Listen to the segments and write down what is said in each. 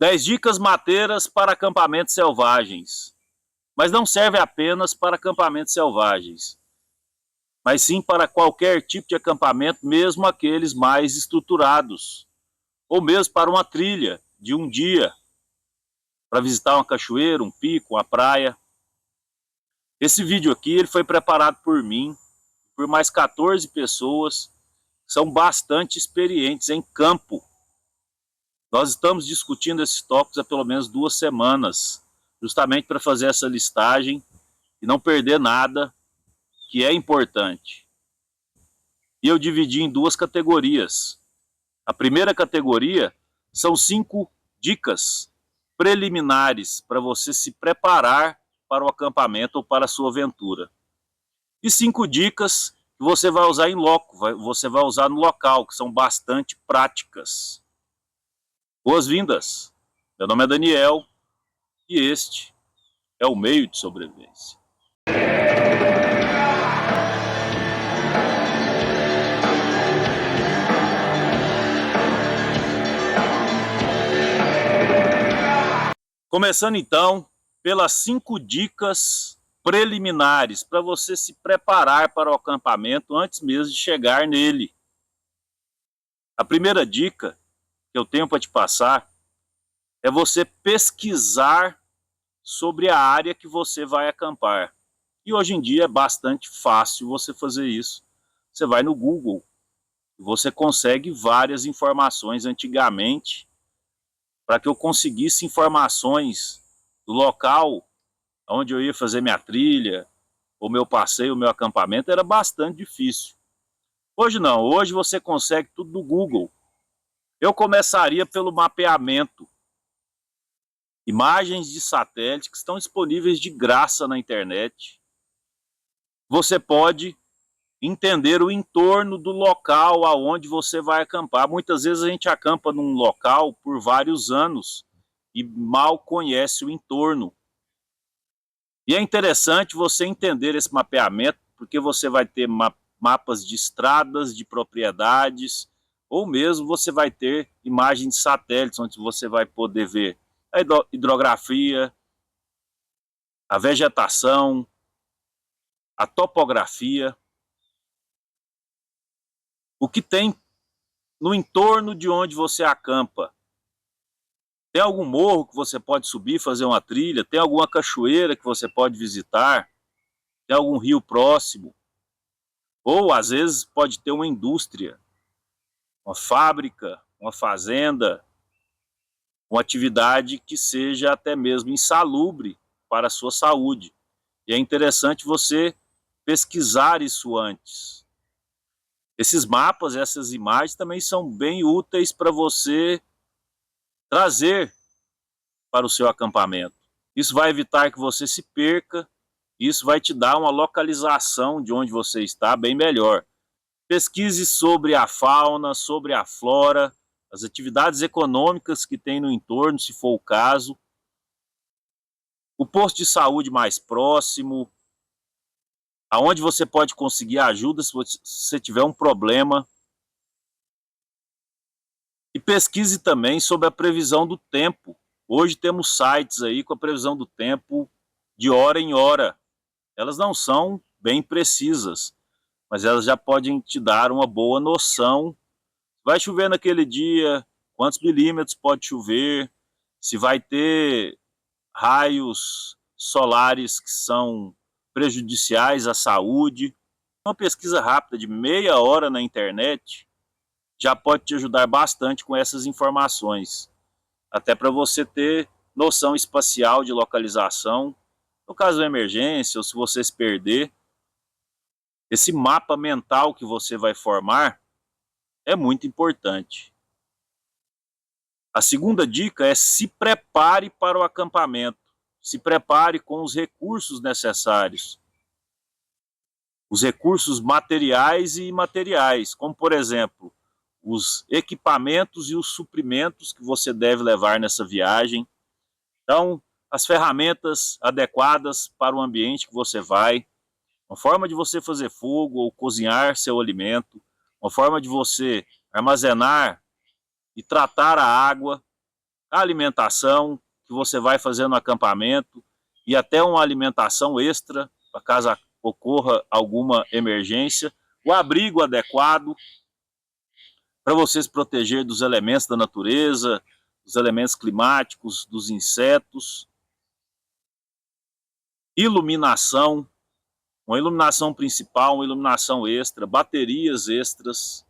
10 dicas mateiras para acampamentos selvagens. Mas não serve apenas para acampamentos selvagens, mas sim para qualquer tipo de acampamento, mesmo aqueles mais estruturados, ou mesmo para uma trilha de um dia, para visitar uma cachoeira, um pico, uma praia. Esse vídeo aqui ele foi preparado por mim, por mais 14 pessoas que são bastante experientes em campo. Nós estamos discutindo esses tópicos há pelo menos 2 semanas, justamente para fazer essa listagem e não perder nada que é importante. E eu dividi em 2 categorias. A primeira categoria são 5 dicas preliminares para você se preparar para o acampamento ou para a sua aventura. E 5 dicas que você vai usar em loco, você vai usar no local, que são bastante práticas. Boas-vindas! Meu nome é Daniel e este é o Meio de Sobrevivência. Começando então pelas 5 dicas preliminares para você se preparar para o acampamento antes mesmo de chegar nele. A primeira dica que eu tenho para te passar é você pesquisar sobre a área que você vai acampar. E hoje em dia é bastante fácil você fazer isso. Você vai no Google, você consegue várias informações. Antigamente, para que eu conseguisse informações do local onde eu ia fazer minha trilha, o meu passeio, o meu acampamento, era bastante difícil. Hoje não, hoje você consegue tudo do Google. Eu começaria pelo mapeamento. Imagens de satélite que estão disponíveis de graça na internet. Você pode entender o entorno do local aonde você vai acampar. Muitas vezes a gente acampa num local por vários anos e mal conhece o entorno. E é interessante você entender esse mapeamento, porque você vai ter mapas de estradas, de propriedades, ou mesmo você vai ter imagens de satélites, onde você vai poder ver a hidrografia, a vegetação, a topografia, o que tem no entorno de onde você acampa. Tem algum morro que você pode subir, fazer uma trilha? Tem alguma cachoeira que você pode visitar? Tem algum rio próximo? Ou, às vezes, pode ter uma indústria, uma fábrica, uma fazenda, uma atividade que seja até mesmo insalubre para a sua saúde. E é interessante você pesquisar isso antes. Esses mapas, essas imagens também são bem úteis para você trazer para o seu acampamento. Isso vai evitar que você se perca, isso vai te dar uma localização de onde você está bem melhor. Pesquise sobre a fauna, sobre a flora, as atividades econômicas que tem no entorno, se for o caso, o posto de saúde mais próximo, aonde você pode conseguir ajuda se você tiver um problema. E pesquise também sobre a previsão do tempo. Hoje temos sites aí com a previsão do tempo de hora em hora. Elas não são bem precisas, mas elas já podem te dar uma boa noção. Vai chover naquele dia, quantos milímetros pode chover, se vai ter raios solares que são prejudiciais à saúde. Uma pesquisa rápida de meia hora na internet já pode te ajudar bastante com essas informações, até para você ter noção espacial de localização, no caso de emergência ou se você se perder. Esse mapa mental que você vai formar é muito importante. A segunda dica é se prepare para o acampamento. Se prepare com os recursos necessários. Os recursos materiais e imateriais, como por exemplo, os equipamentos e os suprimentos que você deve levar nessa viagem. Então, as ferramentas adequadas para o ambiente que você vai, uma forma de você fazer fogo ou cozinhar seu alimento, uma forma de você armazenar e tratar a água, a alimentação que você vai fazer no acampamento e até uma alimentação extra, para caso ocorra alguma emergência, o abrigo adequado para você se proteger dos elementos da natureza, dos elementos climáticos, dos insetos, iluminação, uma iluminação principal, uma iluminação extra, baterias extras,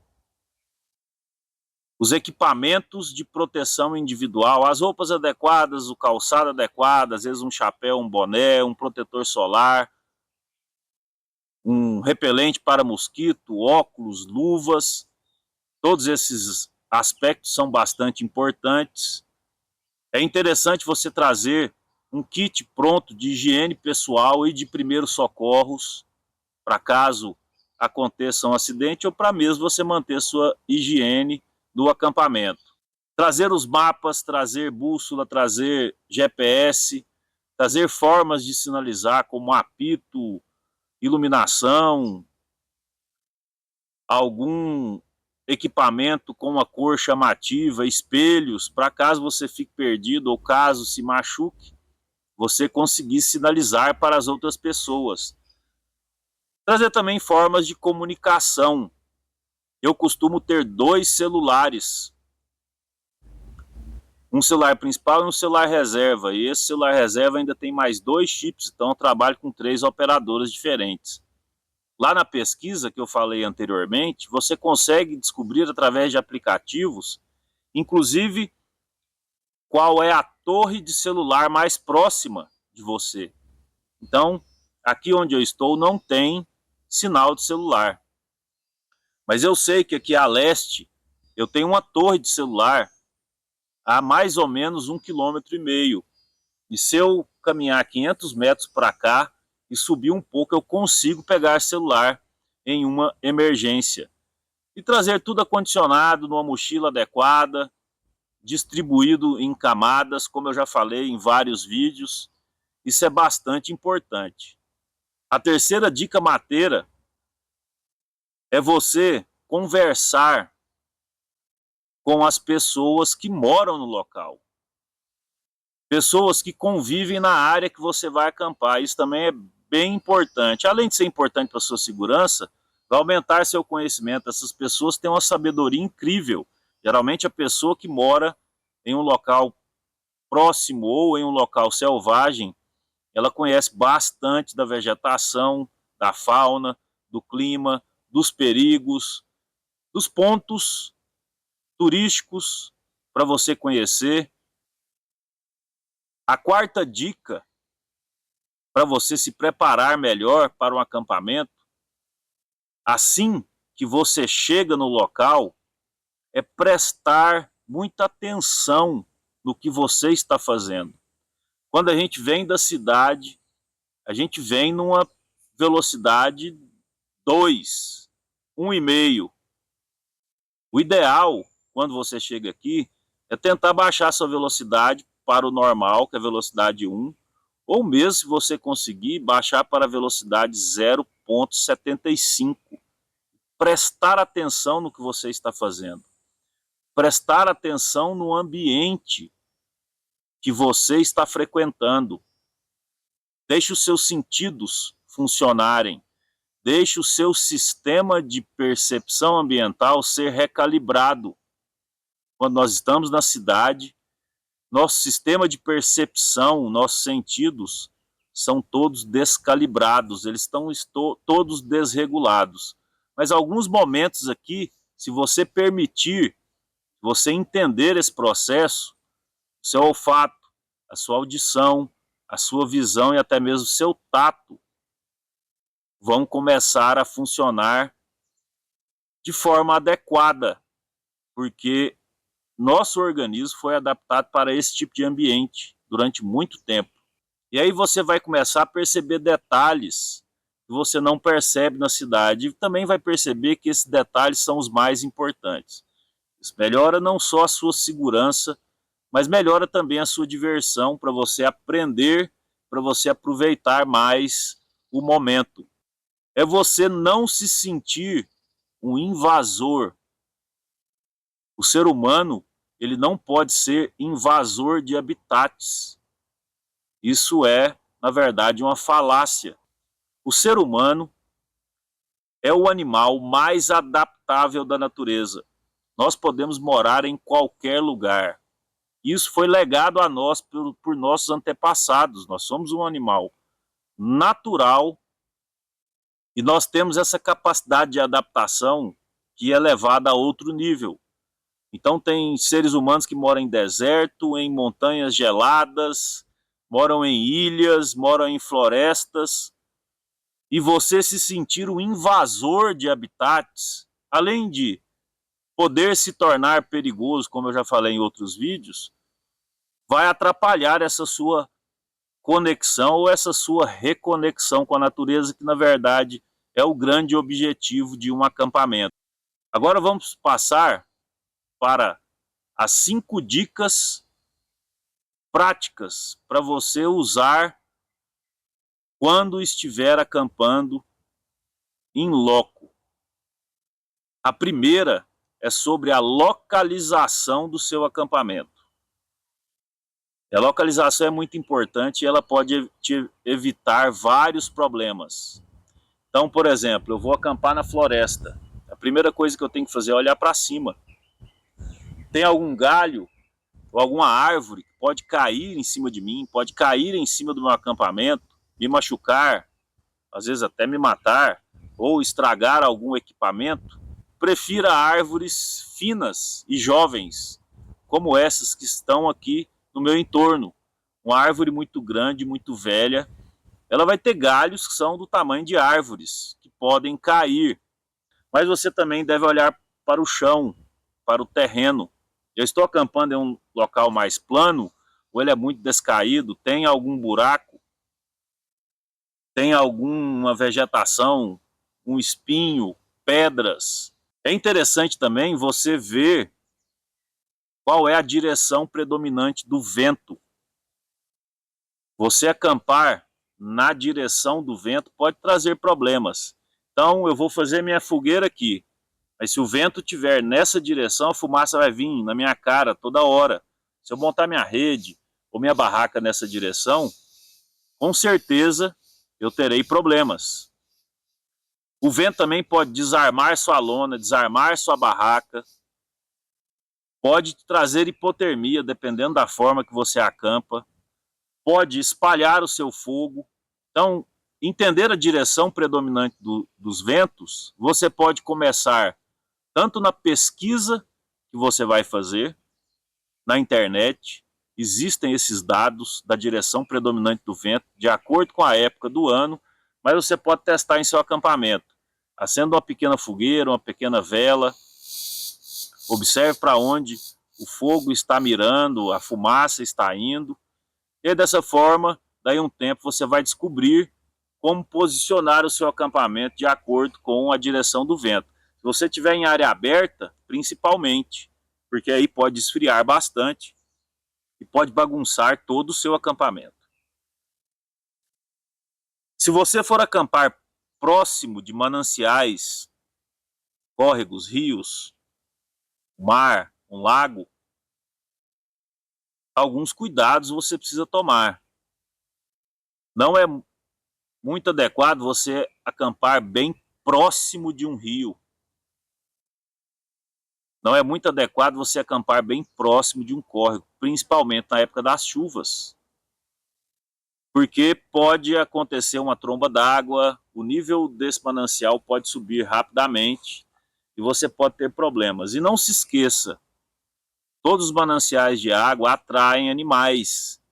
os equipamentos de proteção individual, as roupas adequadas, o calçado adequado, às vezes um chapéu, um boné, um protetor solar, um repelente para mosquito, óculos, luvas, todos esses aspectos são bastante importantes. É interessante você trazer um kit pronto de higiene pessoal e de primeiros socorros, para caso aconteça um acidente ou para mesmo você manter sua higiene do acampamento. Trazer os mapas, trazer bússola, trazer GPS, trazer formas de sinalizar como apito, iluminação, algum equipamento com uma cor chamativa, espelhos, para caso você fique perdido ou caso se machuque, você conseguir sinalizar para as outras pessoas. Trazer também formas de comunicação. Eu costumo ter 2 celulares, um celular principal e um celular reserva, e esse celular reserva ainda tem mais 2 chips, então eu trabalho com 3 operadoras diferentes. Lá na pesquisa que eu falei anteriormente, você consegue descobrir através de aplicativos, inclusive, qual é a torre de celular mais próxima de você. Então, aqui onde eu estou não tem sinal de celular. Mas eu sei que aqui a leste eu tenho uma torre de celular a mais ou menos 1,5 km. E se eu caminhar 500 metros para cá e subir um pouco, eu consigo pegar celular em uma emergência. E trazer tudo acondicionado, numa mochila adequada, distribuído em camadas, como eu já falei em vários vídeos. Isso é bastante importante. A terceira dica mateira é você conversar com as pessoas que moram no local. Pessoas que convivem na área que você vai acampar. Isso também é bem importante. Além de ser importante para a sua segurança, vai aumentar seu conhecimento. Essas pessoas têm uma sabedoria incrível. Geralmente a pessoa que mora em um local próximo ou em um local selvagem, ela conhece bastante da vegetação, da fauna, do clima, dos perigos, dos pontos turísticos para você conhecer. A quarta dica para você se preparar melhor para um acampamento, assim que você chega no local, é prestar muita atenção no que você está fazendo. Quando a gente vem da cidade, a gente vem numa velocidade 2, 1,5. O ideal, quando você chega aqui, é tentar baixar sua velocidade para o normal, que é a velocidade 1, ou mesmo, se você conseguir, baixar para a velocidade 0,75. Prestar atenção no que você está fazendo. Prestar atenção no ambiente que você está frequentando. Deixe os seus sentidos funcionarem. Deixe o seu sistema de percepção ambiental ser recalibrado. Quando nós estamos na cidade, nosso sistema de percepção, nossos sentidos são todos descalibrados, eles estão todos desregulados. Mas alguns momentos aqui, se você permitir, você entender esse processo, o seu olfato, a sua audição, a sua visão e até mesmo o seu tato vão começar a funcionar de forma adequada, porque nosso organismo foi adaptado para esse tipo de ambiente durante muito tempo. E aí você vai começar a perceber detalhes que você não percebe na cidade e também vai perceber que esses detalhes são os mais importantes. Isso melhora não só a sua segurança, mas melhora também a sua diversão para você aprender, para você aproveitar mais o momento. É você não se sentir um invasor. O ser humano, ele não pode ser invasor de habitats. Isso é, na verdade, uma falácia. O ser humano é o animal mais adaptável da natureza. Nós podemos morar em qualquer lugar. Isso foi legado a nós por nossos antepassados. Nós somos um animal natural e nós temos essa capacidade de adaptação que é levada a outro nível. Então tem seres humanos que moram em deserto, em montanhas geladas, moram em ilhas, moram em florestas, e você se sentir um invasor de habitats, além de poder se tornar perigoso, como eu já falei em outros vídeos, vai atrapalhar essa sua conexão ou essa sua reconexão com a natureza, que na verdade é o grande objetivo de um acampamento. Agora vamos passar para as 5 dicas práticas para você usar quando estiver acampando em loco. A primeira é sobre a localização do seu acampamento. A localização é muito importante e ela pode te evitar vários problemas. Então, por exemplo, eu vou acampar na floresta. A primeira coisa que eu tenho que fazer é olhar para cima. Tem algum galho ou alguma árvore que pode cair em cima de mim, pode cair em cima do meu acampamento, me machucar, às vezes até me matar, ou estragar algum equipamento. Prefira árvores finas e jovens, como essas que estão aqui no meu entorno. Uma árvore muito grande, muito velha, ela vai ter galhos que são do tamanho de árvores, que podem cair. Mas você também deve olhar para o chão, para o terreno. Eu estou acampando em um local mais plano, ou ele é muito descaído, tem algum buraco, tem alguma vegetação, um espinho, pedras. É interessante também você ver qual é a direção predominante do vento. Você acampar na direção do vento pode trazer problemas. Então eu vou fazer minha fogueira aqui, mas se o vento estiver nessa direção, a fumaça vai vir na minha cara toda hora. Se eu montar minha rede ou minha barraca nessa direção, com certeza eu terei problemas. O vento também pode desarmar sua lona, desarmar sua barraca, pode trazer hipotermia, dependendo da forma que você acampa, pode espalhar o seu fogo. Então, entender a direção predominante dos ventos, você pode começar tanto na pesquisa que você vai fazer, na internet, existem esses dados da direção predominante do vento, de acordo com a época do ano, mas você pode testar em seu acampamento. Acenda uma pequena fogueira, uma pequena vela, observe para onde o fogo está mirando, a fumaça está indo, e dessa forma, daí um tempo você vai descobrir como posicionar o seu acampamento de acordo com a direção do vento. Se você estiver em área aberta, principalmente, porque aí pode esfriar bastante e pode bagunçar todo o seu acampamento. Se você for acampar próximo de mananciais, córregos, rios, mar, um lago, alguns cuidados você precisa tomar. Não é muito adequado você acampar bem próximo de um rio. Não é muito adequado você acampar bem próximo de um córrego, principalmente na época das chuvas. Porque pode acontecer uma tromba d'água, o nível desse manancial pode subir rapidamente e você pode ter problemas. E não se esqueça, todos os mananciais de água atraem animais.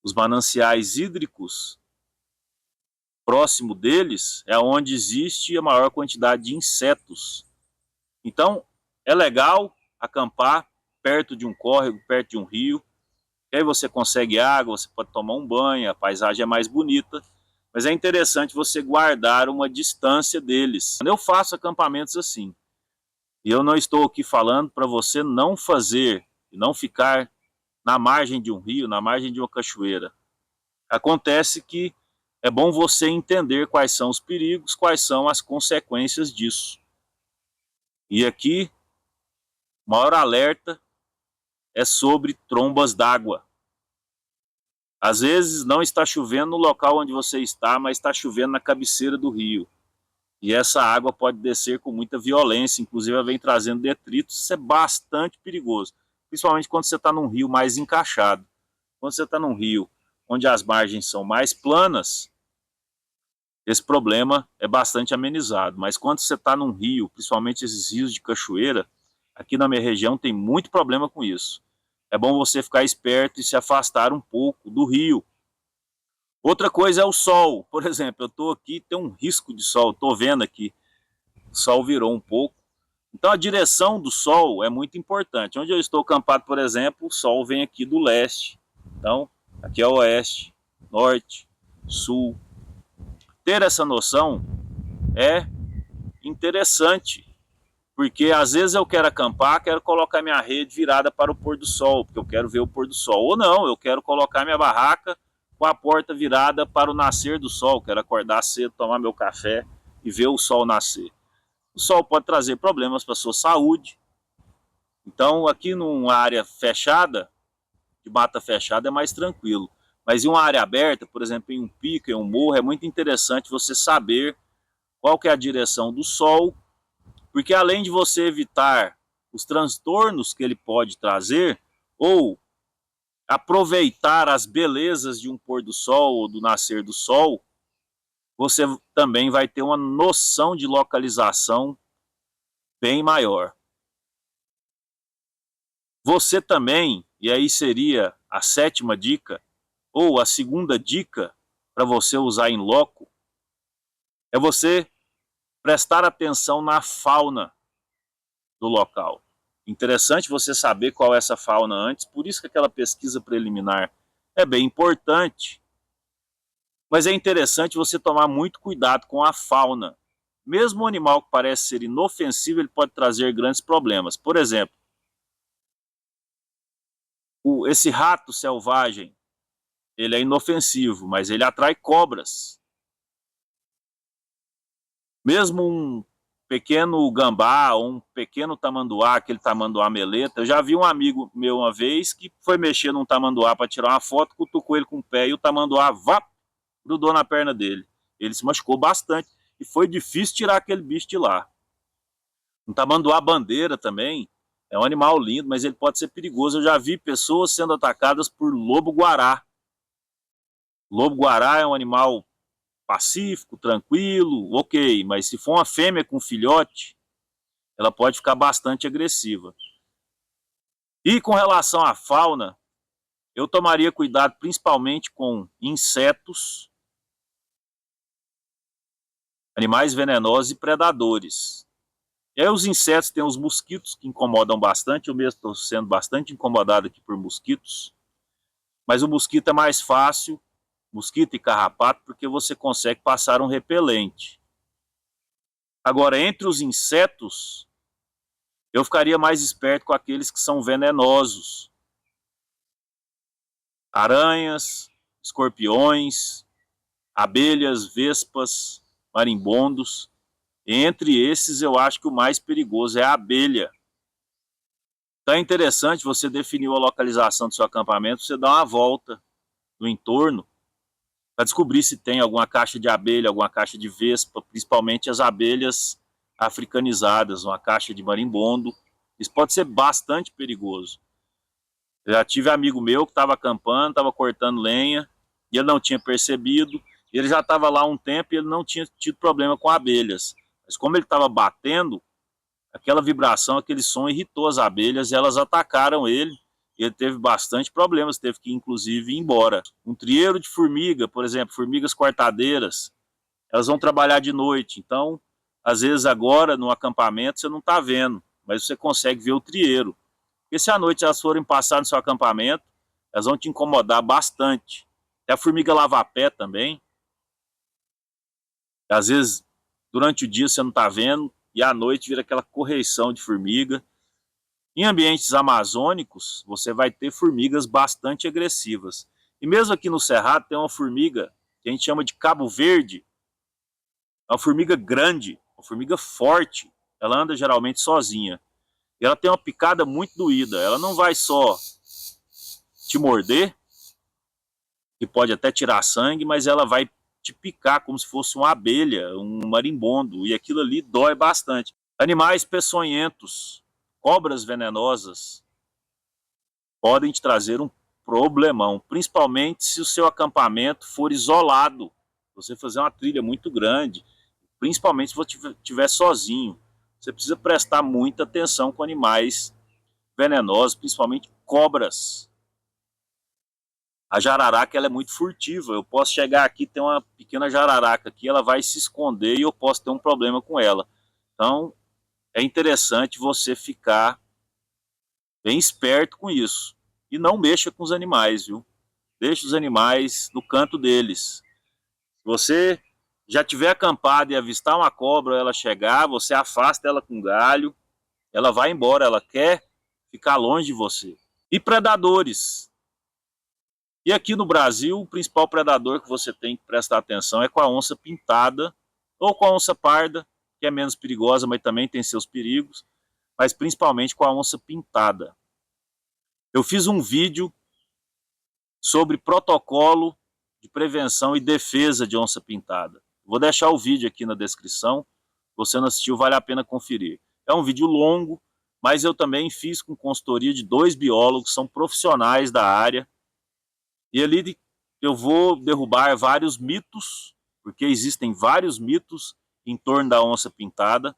Os mananciais hídricos, próximo deles, é onde existe a maior quantidade de insetos. Então, é legal acampar perto de um córrego, perto de um rio, que aí você consegue água, você pode tomar um banho, a paisagem é mais bonita, mas é interessante você guardar uma distância deles. Eu faço acampamentos assim, e eu não estou aqui falando para você não fazer, e não ficar na margem de um rio, na margem de uma cachoeira. Acontece que é bom você entender quais são os perigos, quais são as consequências disso. E aqui O maior alerta é sobre trombas d'água. Às vezes não está chovendo no local onde você está, mas está chovendo na cabeceira do rio. E essa água pode descer com muita violência, inclusive ela vem trazendo detritos. Isso é bastante perigoso, principalmente quando você está num rio mais encaixado. Quando você está num rio onde as margens são mais planas, esse problema é bastante amenizado. Mas quando você está num rio, principalmente esses rios de cachoeira, aqui na minha região tem muito problema com isso. É bom você ficar esperto e se afastar um pouco do rio. Outra coisa é o sol. Por exemplo, eu estou aqui, tem um risco de sol, estou vendo aqui, o sol virou um pouco. Então a direção do sol é muito importante. Onde eu estou acampado, por exemplo, o sol vem aqui do leste. Então, aqui é oeste, norte, sul. Ter essa noção é interessante, porque às vezes eu quero acampar, quero colocar minha rede virada para o pôr do sol, porque eu quero ver o pôr do sol. Ou não, eu quero colocar minha barraca com a porta virada para o nascer do sol, quero acordar cedo, tomar meu café e ver o sol nascer. O sol pode trazer problemas para a sua saúde. Então, aqui numa área fechada, de mata fechada, é mais tranquilo. Mas em uma área aberta, por exemplo, em um pico, em um morro, é muito interessante você saber qual que é a direção do sol, porque além de você evitar os transtornos que ele pode trazer, ou aproveitar as belezas de um pôr do sol ou do nascer do sol, você também vai ter uma noção de localização bem maior. Você também, e aí seria a sétima dica, ou a segunda dica para você usar em loco, é você prestar atenção na fauna do local. Interessante você saber qual é essa fauna antes, por isso que aquela pesquisa preliminar é bem importante. Mas é interessante você tomar muito cuidado com a fauna. Mesmo um animal que parece ser inofensivo, ele pode trazer grandes problemas. Por exemplo, esse rato selvagem, ele é inofensivo, mas ele atrai cobras. Mesmo um pequeno gambá ou um pequeno tamanduá, aquele tamanduá meleta, eu já vi um amigo meu uma vez que foi mexer num tamanduá para tirar uma foto, cutucou ele com o pé e o tamanduá grudou na perna dele. Ele se machucou bastante e foi difícil tirar aquele bicho de lá. Um tamanduá bandeira também é um animal lindo, mas ele pode ser perigoso. Eu já vi pessoas sendo atacadas por lobo-guará. Lobo-guará é um animal pacífico, tranquilo, ok, mas se for uma fêmea com filhote, ela pode ficar bastante agressiva. E com relação à fauna, eu tomaria cuidado principalmente com insetos, animais venenosos e predadores. E aí os insetos têm os mosquitos que incomodam bastante, eu mesmo estou sendo bastante incomodado aqui por mosquitos, mas o mosquito é mais fácil, mosquito e carrapato, porque você consegue passar um repelente. Agora, entre os insetos, eu ficaria mais esperto com aqueles que são venenosos. Aranhas, escorpiões, abelhas, vespas, marimbondos. Entre esses, eu acho que o mais perigoso é a abelha. Então é interessante você definir a localização do seu acampamento, você dar uma volta no entorno para descobrir se tem alguma caixa de abelha, alguma caixa de vespa, principalmente as abelhas africanizadas, uma caixa de marimbondo. Isso pode ser bastante perigoso. Eu já tive amigo meu que estava acampando, estava cortando lenha, e ele não tinha percebido, ele já estava lá há um tempo e ele não tinha tido problema com abelhas. Mas como ele estava batendo, aquela vibração, aquele som irritou as abelhas e elas atacaram ele. E ele teve bastante problemas, teve que inclusive ir embora. Um trieiro de formiga, por exemplo, formigas cortadeiras, elas vão trabalhar de noite. Então, às vezes agora no acampamento você não está vendo, mas você consegue ver o trieiro. Porque se à noite elas forem passar no seu acampamento, elas vão te incomodar bastante. Até a formiga lava-pé também. Às vezes, durante o dia você não está vendo, e à noite vira aquela correição de formiga. Em ambientes amazônicos, você vai ter formigas bastante agressivas. E mesmo aqui no Cerrado tem uma formiga que a gente chama de cabo verde. É uma formiga grande, uma formiga forte. Ela anda geralmente sozinha. E ela tem uma picada muito doída. Ela não vai só te morder, que pode até tirar sangue, mas ela vai te picar como se fosse uma abelha, um marimbondo, e aquilo ali dói bastante. Animais peçonhentos, cobras venenosas, podem te trazer um problemão, principalmente se o seu acampamento for isolado. Você fazer uma trilha muito grande, principalmente se você estiver sozinho. Você precisa prestar muita atenção com animais venenosos, principalmente cobras. A jararaca ela é muito furtiva. Eu posso chegar aqui, tem uma pequena jararaca aqui, ela vai se esconder e eu posso ter um problema com ela. Então, é interessante você ficar bem esperto com isso. E não mexa com os animais, viu? Deixa os animais no canto deles. Se você já tiver acampado e avistar uma cobra, ela chegar, você afasta ela com galho, ela vai embora, ela quer ficar longe de você. E predadores. E aqui no Brasil, o principal predador que você tem que prestar atenção é com a onça pintada ou com a onça parda, que é menos perigosa, mas também tem seus perigos, mas principalmente com a onça pintada. Eu fiz um vídeo sobre protocolo de prevenção e defesa de onça pintada. Vou deixar o vídeo aqui na descrição. Se você não assistiu, vale a pena conferir. É um vídeo longo, mas eu também fiz com consultoria de 2 biólogos, são profissionais da área. E ali eu vou derrubar vários mitos, porque existem vários mitos em torno da onça pintada.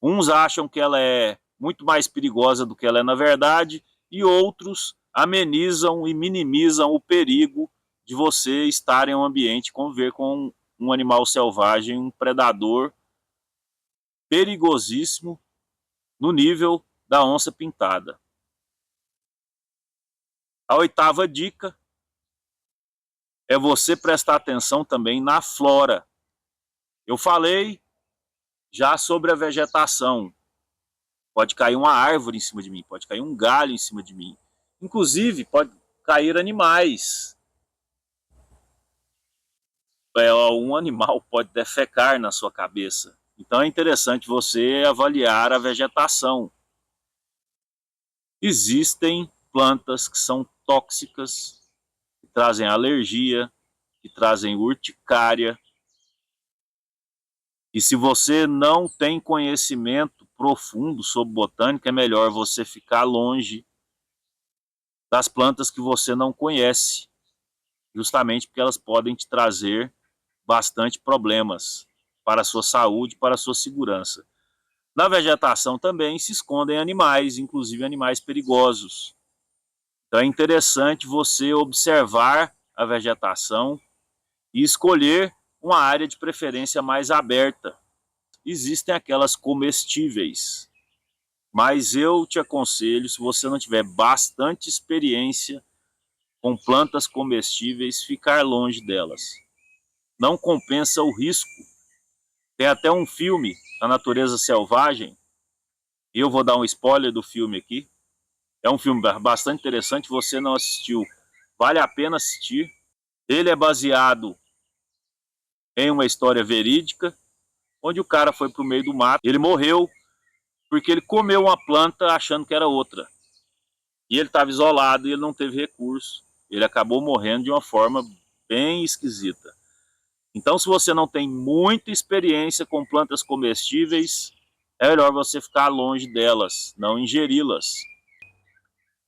Uns acham que ela é muito mais perigosa do que ela é na verdade, e outros amenizam e minimizam o perigo de você estar em um ambiente, conviver com um animal selvagem, um predador perigosíssimo no nível da onça pintada. A 8ª dica é você prestar atenção também na flora. Eu falei já sobre a vegetação. Pode cair uma árvore em cima de mim, pode cair um galho em cima de mim. Inclusive, pode cair animais. Um animal pode defecar na sua cabeça. Então é interessante você avaliar a vegetação. Existem plantas que são tóxicas, que trazem alergia, que trazem urticária. E se você não tem conhecimento profundo sobre botânica, é melhor você ficar longe das plantas que você não conhece, justamente porque elas podem te trazer bastante problemas para a sua saúde, para a sua segurança. Na vegetação também se escondem animais, inclusive animais perigosos. Então é interessante você observar a vegetação e escolher uma área de preferência mais aberta. Existem aquelas comestíveis, mas eu te aconselho, se você não tiver bastante experiência com plantas comestíveis, ficar longe delas. Não compensa o risco. Tem até um filme, A Natureza Selvagem, e eu vou dar um spoiler do filme aqui. É um filme bastante interessante, você não assistiu, vale a pena assistir. Ele é baseado em uma história verídica, onde o cara foi para o meio do mato, ele morreu porque ele comeu uma planta achando que era outra. E ele estava isolado e ele não teve recurso. Ele acabou morrendo de uma forma bem esquisita. Então, se você não tem muita experiência com plantas comestíveis, é melhor você ficar longe delas, não ingeri-las.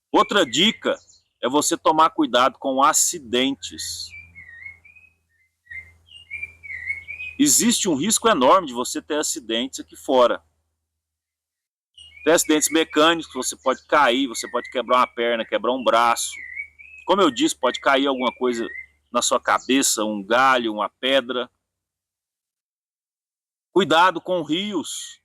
Outra dica é você tomar cuidado com acidentes. Existe um risco enorme de você ter acidentes aqui fora. Tem acidentes mecânicos, você pode cair, você pode quebrar uma perna, quebrar um braço. Como eu disse, pode cair alguma coisa na sua cabeça, um galho, uma pedra. Cuidado com rios.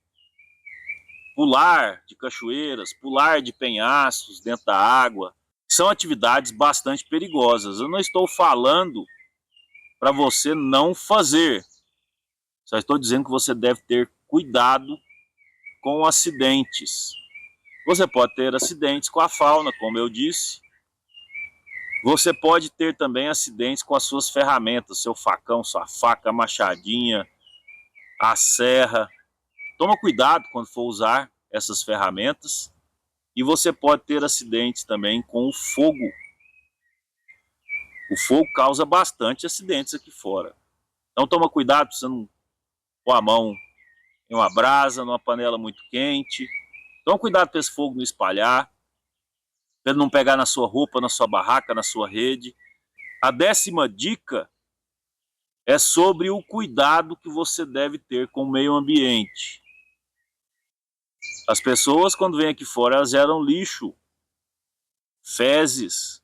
Pular de cachoeiras, pular de penhascos dentro da água. São atividades bastante perigosas. Eu não estou falando para você não fazer. Só estou dizendo que você deve ter cuidado com acidentes. Você pode ter acidentes com a fauna, como eu disse. Você pode ter também acidentes com as suas ferramentas, seu facão, sua faca, a machadinha, a serra. Toma cuidado quando for usar essas ferramentas e você pode ter acidentes também com o fogo. O fogo causa bastante acidentes aqui fora. Então toma cuidado para você não pôr a mão em uma brasa, numa panela muito quente. Toma cuidado para esse fogo não espalhar, para ele não pegar na sua roupa, na sua barraca, na sua rede. A 10ª dica é sobre o cuidado que você deve ter com o meio ambiente. As pessoas, quando vêm aqui fora, elas geram lixo, fezes,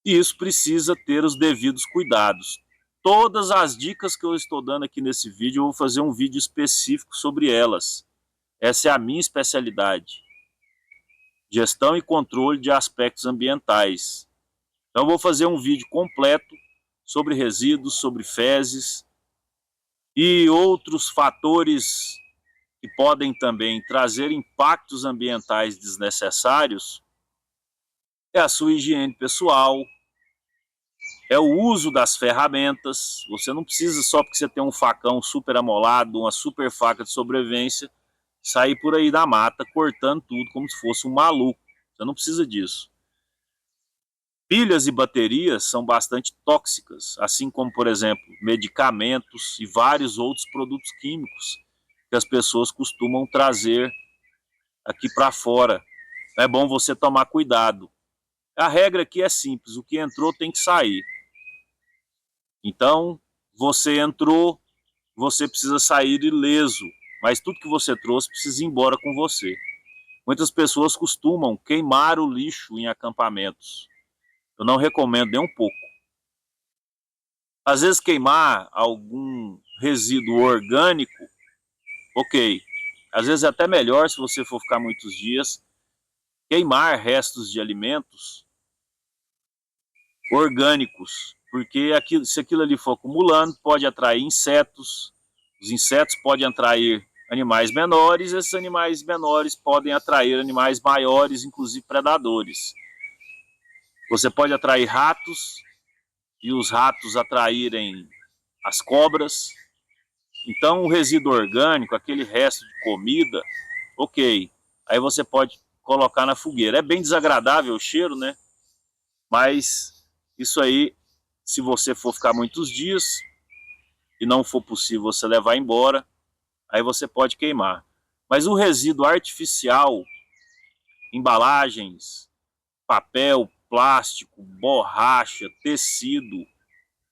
e isso precisa ter os devidos cuidados. Todas as dicas que eu estou dando aqui nesse vídeo, eu vou fazer um vídeo específico sobre elas. Essa é a minha especialidade. Gestão e controle de aspectos ambientais. Então eu vou fazer um vídeo completo sobre resíduos, sobre fezes e outros fatores que podem também trazer impactos ambientais desnecessários. É a sua higiene pessoal, é o uso das ferramentas. Você não precisa, só porque você tem um facão super amolado, uma super faca de sobrevivência, sair por aí da mata cortando tudo como se fosse um maluco. Você não precisa disso. Pilhas e baterias são bastante tóxicas, assim como, por exemplo, medicamentos e vários outros produtos químicos que as pessoas costumam trazer aqui para fora. É bom você tomar cuidado. A regra aqui é simples, o que entrou tem que sair. Então, você entrou, você precisa sair ileso, mas tudo que você trouxe precisa ir embora com você. Muitas pessoas costumam queimar o lixo em acampamentos. Eu não recomendo nem um pouco. Às vezes queimar algum resíduo orgânico, ok. Às vezes é até melhor se você for ficar muitos dias. Queimar restos de alimentos orgânicos, porque se aquilo ali for acumulando, pode atrair insetos. Os insetos podem atrair animais menores, esses animais menores podem atrair animais maiores, inclusive predadores. Você pode atrair ratos, e os ratos atraírem as cobras. Então o resíduo orgânico, aquele resto de comida, ok, aí você pode colocar na fogueira. É bem desagradável o cheiro, né? Mas isso aí, se você for ficar muitos dias e não for possível você levar embora, aí você pode queimar. Mas o resíduo artificial, embalagens, papel, plástico, borracha, tecido,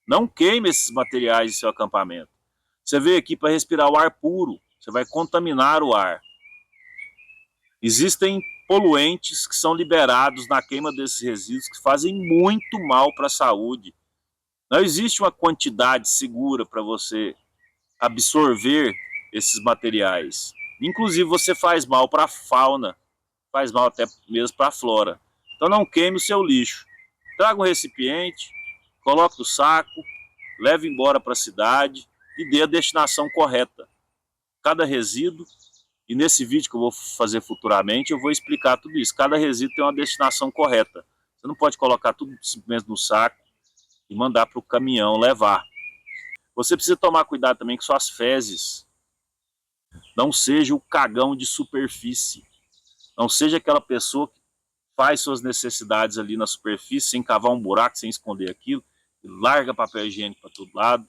não queime esses materiais em seu acampamento. Você veio aqui para respirar o ar puro, você vai contaminar o ar. Existem poluentes que são liberados na queima desses resíduos que fazem muito mal para a saúde. Não existe uma quantidade segura para você absorver esses materiais. Inclusive você faz mal para a fauna, faz mal até mesmo para a flora. Então não queime o seu lixo. Traga um recipiente, coloque no saco, leve embora para a cidade e dê a destinação correta. Cada resíduo, e nesse vídeo que eu vou fazer futuramente, eu vou explicar tudo isso. Cada resíduo tem uma destinação correta. Você não pode colocar tudo simplesmente no saco e mandar para o caminhão levar. Você precisa tomar cuidado também com suas fezes. Não seja o cagão de superfície. Não seja aquela pessoa que faz suas necessidades ali na superfície, sem cavar um buraco, sem esconder aquilo, e larga papel higiênico para todo lado.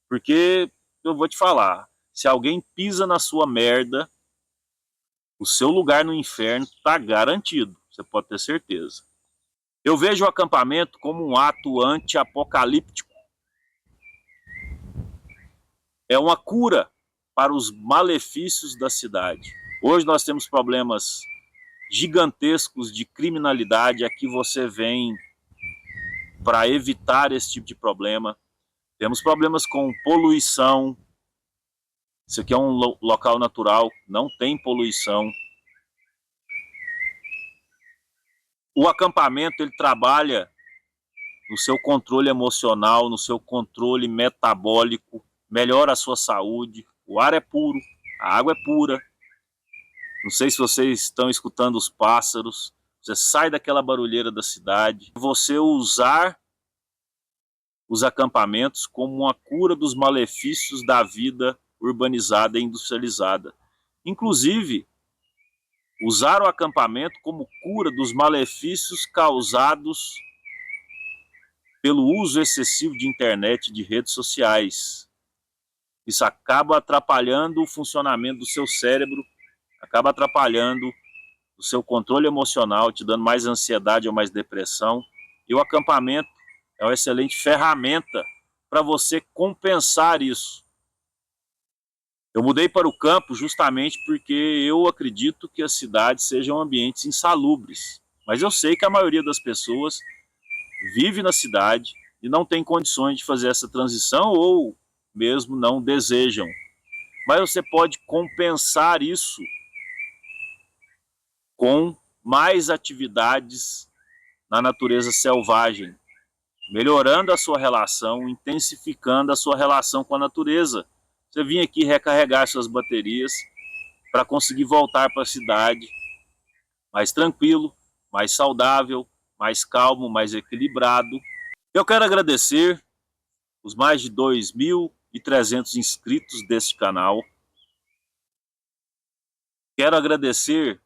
Porque, eu vou te falar, se alguém pisa na sua merda, o seu lugar no inferno está garantido, você pode ter certeza. Eu vejo o acampamento como um ato anti-apocalíptico. É uma cura para os malefícios da cidade. Hoje nós temos problemas gigantescos de criminalidade. Aqui você vem para evitar esse tipo de problema. Temos problemas com poluição. Isso aqui é um local natural, não tem poluição. O acampamento ele trabalha no seu controle emocional, no seu controle metabólico, melhora a sua saúde. O ar é puro, a água é pura. Não sei se vocês estão escutando os pássaros. Você sai daquela barulheira da cidade. Você usar os acampamentos como uma cura dos malefícios da vida urbanizada e industrializada. Inclusive, usar o acampamento como cura dos malefícios causados pelo uso excessivo de internet e de redes sociais. Isso acaba atrapalhando o funcionamento do seu cérebro, acaba atrapalhando o seu controle emocional, te dando mais ansiedade ou mais depressão. E o acampamento é uma excelente ferramenta para você compensar isso. Eu mudei para o campo justamente porque eu acredito que as cidades sejam ambientes insalubres. Mas eu sei que a maioria das pessoas vive na cidade e não tem condições de fazer essa transição ou mesmo não desejam. Mas você pode compensar isso com mais atividades na natureza selvagem, melhorando a sua relação, intensificando a sua relação com a natureza. Você vinha aqui recarregar suas baterias para conseguir voltar para a cidade mais tranquilo, mais saudável, mais calmo, mais equilibrado. Eu quero agradecer os mais de 2.300 inscritos deste canal. Quero agradecer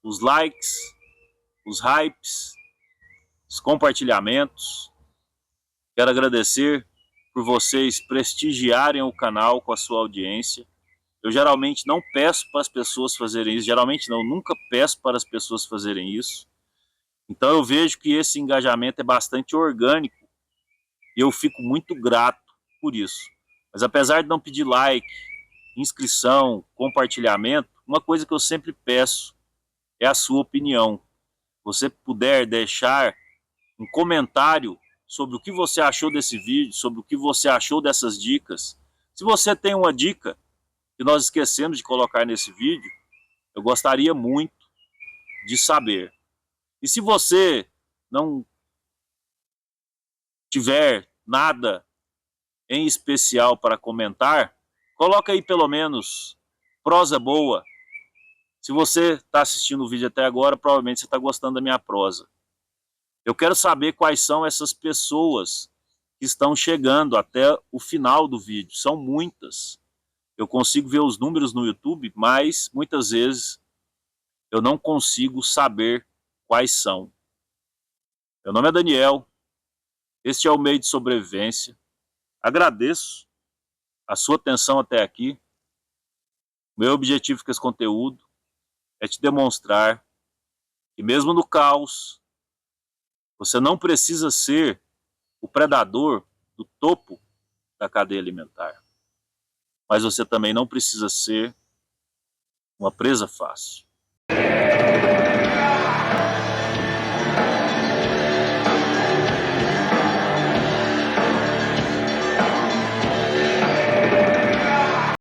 os likes, os hypes, os compartilhamentos. Quero agradecer por vocês prestigiarem o canal com a sua audiência. Eu geralmente não peço para as pessoas fazerem isso, geralmente não, nunca peço para as pessoas fazerem isso. Então eu vejo que esse engajamento é bastante orgânico e eu fico muito grato por isso. Mas apesar de não pedir like, inscrição, compartilhamento, uma coisa que eu sempre peço é a sua opinião. Você puder deixar um comentário sobre o que você achou desse vídeo, sobre o que você achou dessas dicas. Se você tem uma dica que nós esquecemos de colocar nesse vídeo, eu gostaria muito de saber. E se você não tiver nada em especial para comentar, coloca aí pelo menos prosa boa. Se você está assistindo o vídeo até agora, provavelmente você está gostando da minha prosa. Eu quero saber quais são essas pessoas que estão chegando até o final do vídeo. São muitas. Eu consigo ver os números no YouTube, mas muitas vezes eu não consigo saber quais são. Meu nome é Daniel, este é o Meio de Sobrevivência. Agradeço a sua atenção até aqui. Meu objetivo com esse conteúdo é te demonstrar que mesmo no caos, você não precisa ser o predador do topo da cadeia alimentar. Mas você também não precisa ser uma presa fácil.